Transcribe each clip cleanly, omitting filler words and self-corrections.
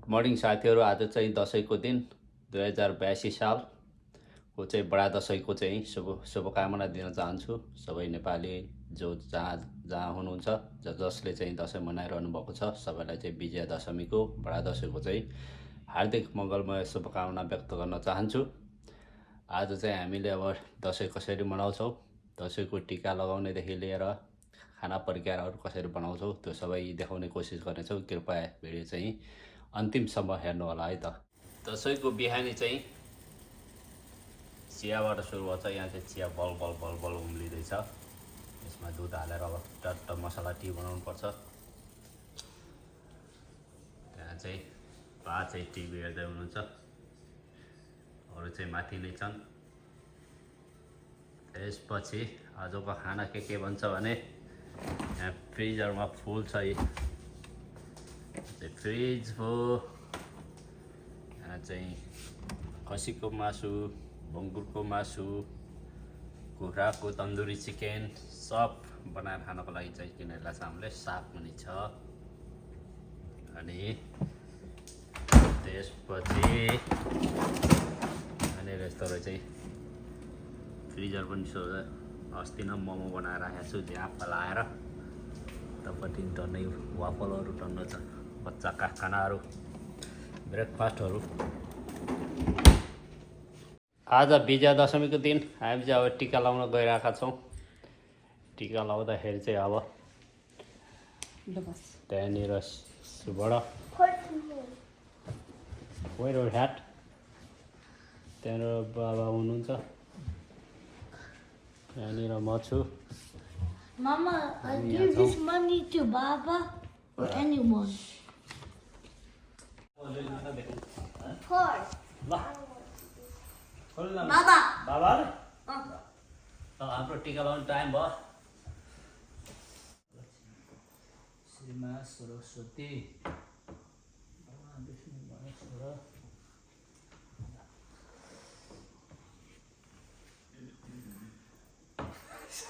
Morning साथीहरू, आज चाहिँ दसैँको दिन 2082 सालको चाहिँ बडा दसैँको चाहिँ शुभकामना दिन चाहन्छु सबै नेपाली जो जहाँ हुनुहुन्छ जसले चाहिँ दसैँ मनाइरहनु भएको छ सबैलाई चाहिँ विजया दशमीको बडा दसैँको चाहिँ हार्दिक मङ्गलमय शुभकामना व्यक्त गर्न चाहन्छु। आज चाहिँ हामीले अब दसैँ कसरी मनाउँछौँ, दसैँको टिका लगाउनेदेखि लिएर खाना परिकारहरू कसरी बनाउँछौँ त्यो सबै देखाउने कोसिस गर्नेछौँ। कृपया भिडियो चाहिँ अन्तिमसम्म हेर्नु होला है त। दसैँको बिहानी चाहिँ चियाबाट सुरु हुन्छ। यहाँ चाहिँ चिया बल बल बल बल उम्लिँदैछ। यसमा दुध हालेर अब टट्ट मसला टी बनाउनु पर्छ। त्यहाँ चाहिँ बा चाहिँ टिभी हेर्दै हुनुहुन्छ, अरू चाहिँ माथि नै छन्। त्यसपछि आजको खाना के भन्छ भने यहाँ फ्रिजरमा फुल छ। फ्रिज हो, यहाँ चाहिँ खसीको मासु, बङ्गुरको मासु, कुखुराको तन्दुरी चिकन सब बनाएर खानको लागि चाहिँ किनेर हामीले साग पनि छ। अनि त्यसपछि यहाँनिर यस्तो रहेछ चाहिँ फ्रिजर पनि अस्ति नै मोमो बनाएर राखेको छु त्यहाँ फलाएर। तपट्टि टन्नै वाफलहरू टन्न छ, बच्चाका खानाहरू, ब्रेकफास्टहरू। आज विजया दशमीको दिन हामी चाहिँ अब टिका लाउन गइरहेका छौँ। टिका लाउँदाखेरि चाहिँ अब त्यहाँनिर ह्याट त्यहाँनिर बाबा हुनुहुन्छ, त्यहाँनिर म छु। Mama, I give this money to Baba or anyone. Baba. Baba? हाम्रो टिका लाउने टाइम भयो। श्रीमा सरस्वती विष्णु महेश्वर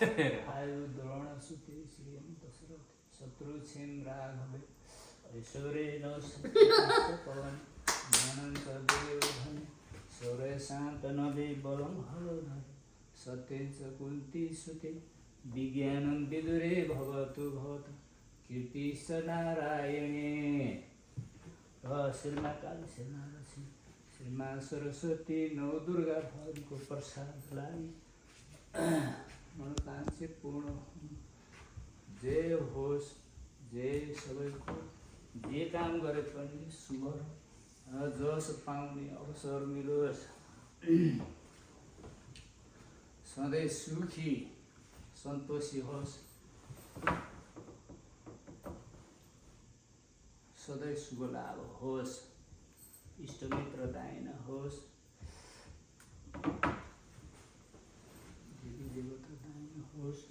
आयु द्रोण सुते श्री दशरथ शत्रु क्षेम राघवे ऐश्वर्य पवन अनंत देवधन सौर्य शांत नवे बलम हलो सत्य च कुंती सुते विज्ञानम विदुरे भवतु भवतु कीर्ति स नारायणे श्रीमा काली श्रीमा लक्ष्मी श्रीमा सरस्वती नौ दुर्गा भगवानको प्रसाद लागि मनोकांक्षी पूर्ण जय होस्, जय सबैको जे काम गरे पनि शुभ र जस पाउने अवसर मिलोस्। सधैँ सुखी सन्तोषी होस्, सधैँ शुभ लाभ होस्, इष्टमित्र दायन होस्, देवी देवता दायन होस्,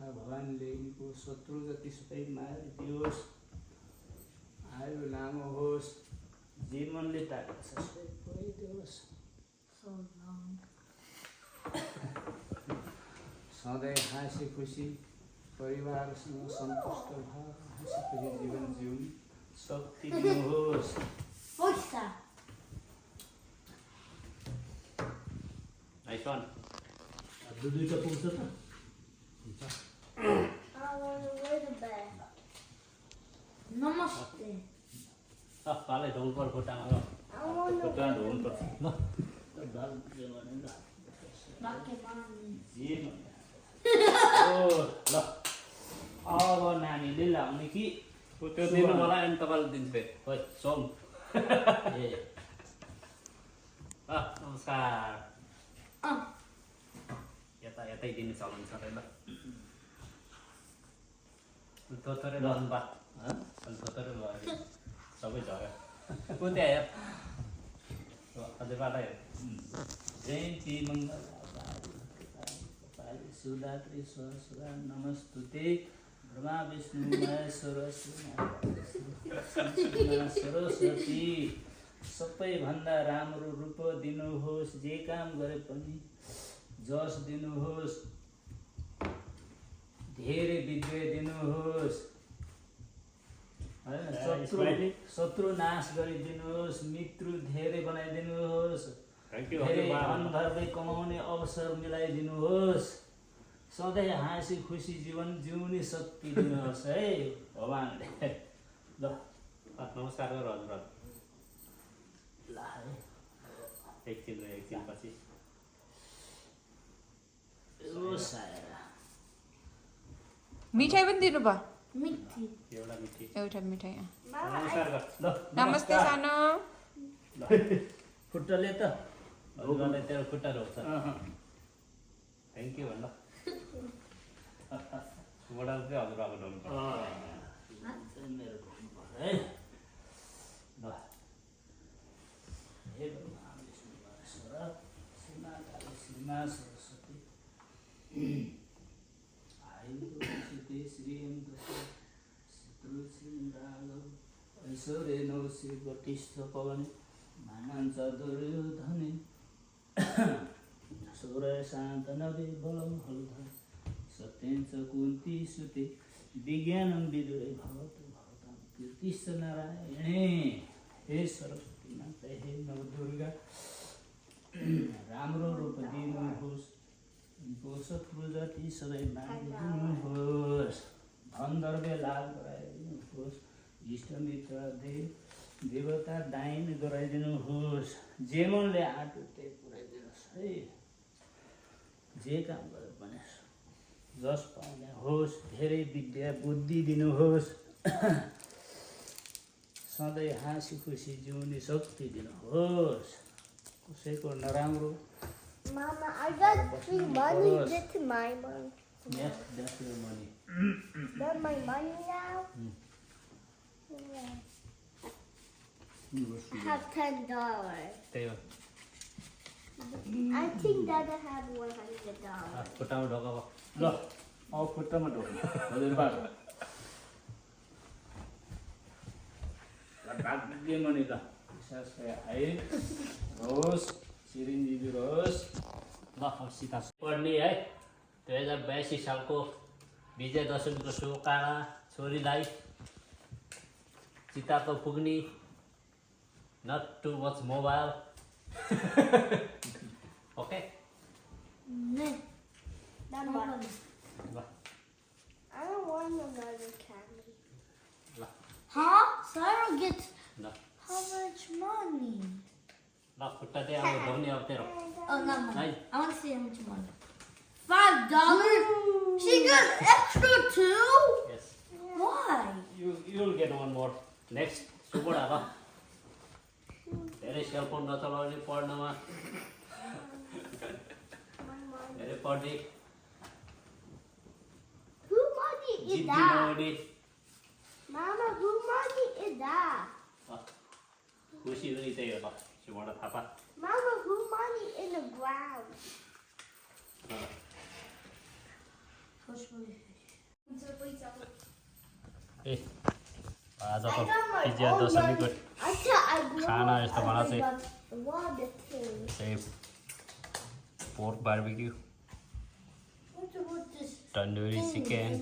भगवानले यिनको शत्रु जति सबै मारिदियोस्, आयु लामो होस्, जे मनले टाढा छ सबै पुऱ्याइदियोस्। सधैँ हाँसी खुसी परिवारसँग सन्तुष्ट भएर हाँसी खुसी जीवन जिउने शक्ति दिनुहोस्। Nice one. दुईटा पुग्छ त? Namaste. पालै धुनु पर्छ खुट्टामा, खुट्टामा धुनु पर्छ ल। ल अब नानीले लाउने कि त्यो दिनु मलाई अनि तपाईँलाई दिन्छु फेरि। खोइ सोम ए नमस्कार। यतै दिने चलन छ ल। थोथोरै गर्नु बा थोथोरै भयो सबै झऱ्यो। कुन त्यहाँ आयो हजुरबाट जयन्ती मङ्गल सुदात्री सुधा नमस्तुते ब्रह्मा विष्णु महेश्वर सरस्वती सबैभन्दा राम्रो रूप दिनुहोस्, जे काम गरे पनि जस दिनुहोस्, धेरै विजय दिनुहोस्। शत्रु नाश गरिदिनुहोस्, मित्र धेरै बनाइदिनुहोस्, थ्याङ्क यू धेरै धनधर्मै कमाउने अवसर मिलाइदिनुहोस्, सधैँ हाँसी खुसी जीवन जिउने शक्ति दिनुहोस् है भगवान्ले। ल नमस्कार गर हजुर ल है एकछिन पछि ओ सायरा मिठाई पनि दिनु भयो मिठी एउटा मिठी एउटा मिठाई नमस्कार गर ल नमस्ते सानो खुट्टाले त भोगलाई तेरो खुट्टा रोक्छ। थ्याङ्क यू भन्नु सुबडा चाहिँ हजुरबाको ढोल्नु मेरो ढोक्नु पर्छ है। ल हे भगवान् विष्णु महेश्वर श्रीमाकाली श्रीमा सरस्वती आयुर्वेदे श्रीं शत्रु श्रीराघव ऐश्वर्य नौशी वटिष्ठ पवन मानाञ्च दुर्योधने सूर्य शान्तनवे बलं हलधर सत्यं च कुन्ती सुते विज्ञानं विदुरे भवतु भवतां कीर्तिश्च नारायणे। हे सरस्वती माता हे नवदुर्गा राम्रो रूप दिनुहोस्, शत्रु जाति सधैँ मानिदिनुहोस्, धन दर्बे लाभ गराइदिनुहोस्, इष्टमित्र देवता दाइन गराइदिनुहोस्, जे मनले आँट त्यही पुऱ्याइदिनुहोस् है। जे काम गरे पनि जस पाउने होस्, धेरै विद्या बुद्धि दिनुहोस्, सधैँ हाँसी खुसी जिउने शक्ति दिनुहोस्, कसैको नराम्रो। Mama, I got free money. That's my money. Yes, that's your money. That's my money now. Yeah. I have $10. त्यही हो I think Dada had $100. खुट्टामा ढोका भयो। ल अब खुट्टामा ढोक्नु हजुर बाटो भाग्य मनी ल विश्वास है रोस् चिरञ्जीवी रोस्। ल अब सीता पढ्ने है 2082 सालको विजय दशमीको शुभकामना छोरीलाई चिता त पुग्ने not too much mobile okay No. ल I don't want another candy. ल Huh? Sarah gets ल how much money? ल खुट्टा चाहिँ अब ढोग्ने अब तेरो Oh, not money. Nice. I want to see how much money. $5? She got extra too? yes Why? you'll get one more next सुबडा ल धेरै सेलफोन नचलाउने पढ्नमा धेरै पढ्ने Who money is जिद्दी that? नहुने Mama, who money is that? खुसी पनि त्यही हो ल सुबडा Thapa Mama, who money in the ground? ए आजको विजया दशमीको खाना यस्तो बना चाहिँ चाहिँ पोर्क बार्बिक्यू तन्दुरी चिकन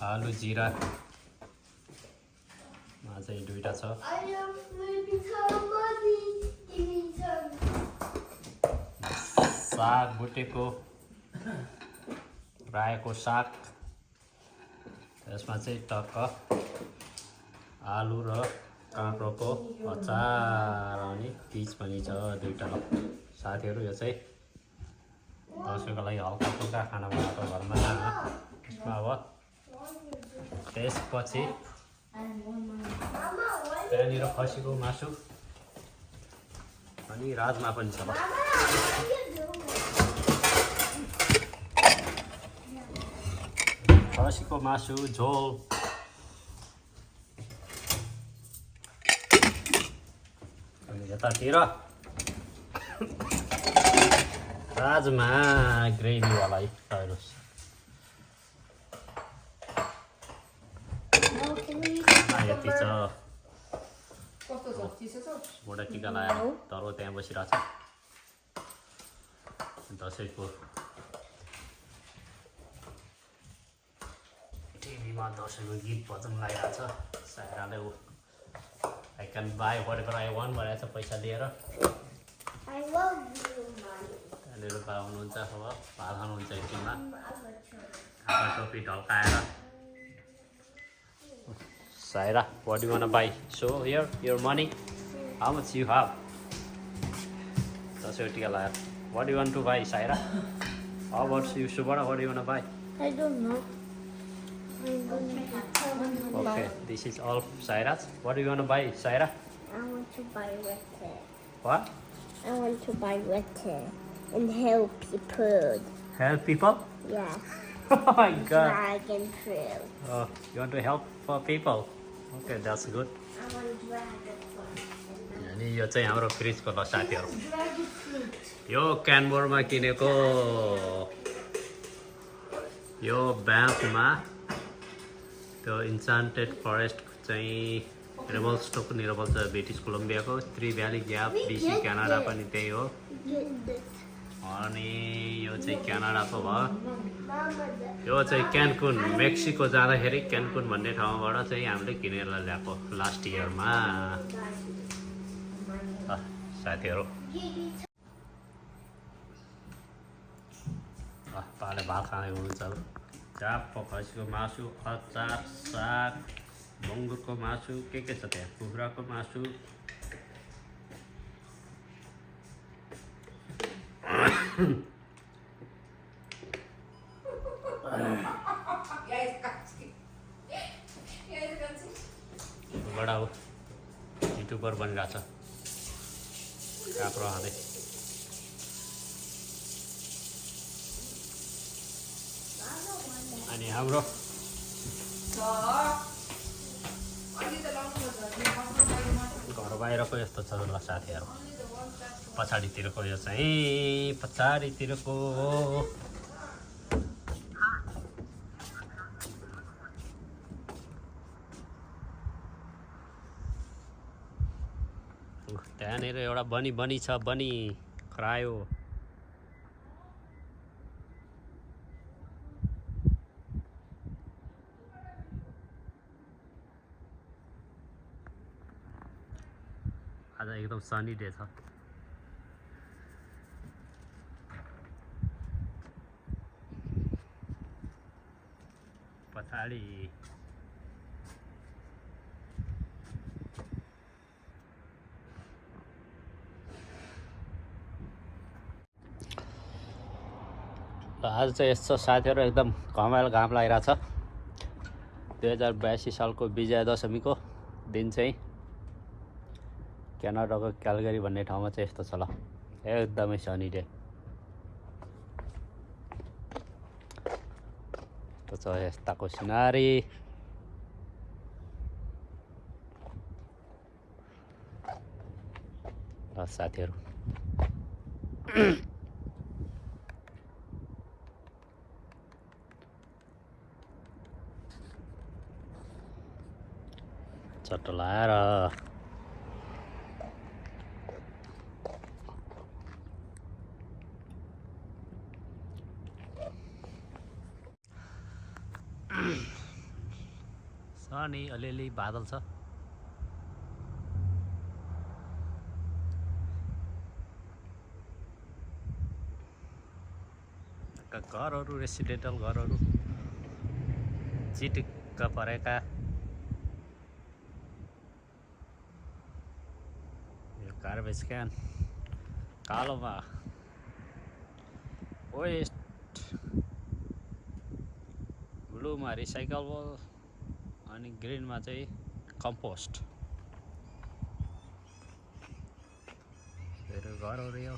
आलु जिरा चाहिँ दुईटा छ साग भुटेको रायोको साग यसमा चाहिँ टक्क आलु र काँक्रोको अचार अनि पिस पनि छ दुईटा ल साथीहरू यो चाहिँ दसैँको लागि हल्का फुल्का खाना बनाएको घरमा यसमा अब त्यसपछि त्यहाँनिर खसीको मासु अनि राजमा पनि छ ल खसीको मासु झोल अनि यतातिर राजमा ग्रेभीवाला हेर्नुहोस् यति छ कस्तो छ चिसो छ मोटा टिका लगाएर तर त्यहाँ बसिरहेको छ दसैँको टिभी टिभीमा दसैँको गीत भजन लगाइरहेको छ साइराले ऊ I can buy whatever I want भनेको छ पैसा दिएर। I love you, Mommy. त्यहाँनिर बा हुनुहुन्छ अब भात खानुहुन्छ एकछिनमा ढाका टोपी ढल्काएर। Saira what you want buy so here your money how much you have दसैँको टिका लगाएर what you want to buy Saira how about you सुबडा what you want buy I don't know. I'm gonna okay this is all Saira what you want buy Saira I want to buy red hair. What I want to buy red hair and help people. Help people Yeah, Oh my god. dragon fruit. Oh, you want to help for people? Okay, that's good. I want dragon fruit. अनि यो चाहिँ हाम्रो फ्रिजको ल साथीहरू Dragon fruit. यो क्यानबरमा किनेको यो ब्याङ्कमा त्यो इन्चान्टेड फरेस्ट चाहिँ रेबल स्टोक निरबल छ ब्रिटिस कोलम्बियाको three valley gap BC Canada पनि त्यही हो। Get this. अनि यो चाहिँ क्यानाडाको भयो। Mama, यो चाहिँ क्यानकुन मेक्सिको जाँदाखेरि क्यानकुन भन्ने ठाउँबाट चाहिँ हामीले किनेर ल्याएको लास्ट इयरमा साथीहरू। पाले भात खाँदै हुनुहुन्छ चाप खसीको मासु अचार साग बङ्गुरको मासु के छ त्यहाँ कुखुराको मासु बडा हो युट्युबर बनिरहेको छ काप्रो हाल्दै। अनि हाम्रो घर बाहिरको यस्तो छ ल साथीहरू पछाडितिरको यो चाहिँ पछाडितिरको त्यहाँनिर एउटा बनी छ बनी खरायो आज एकदम सनी डे छ। पछाडि आज चाहिँ यस्तो साथीहरू एकदम घमाइलो घाम लागिरहेछ। 2082 सालको विजया दशमीको दिन चाहिँ क्यानाडाको क्यालगरी भन्ने ठाउँमा चाहिँ यस्तो छ ल एकदमै सनी डे। यस्तो छ यस्ताको सिनारी ल साथीहरू। चट्ट लाएर सनी अलिअलि बादल छ। घरहरू रेसिडेन्टल घरहरू चिटिक्क परेका यो गार्बेज क्यान कालोमा वेस्ट ब्लूमा रिसाइकलेबल अनि ग्रिनमा चाहिँ कम्पोस्ट घरहरू यो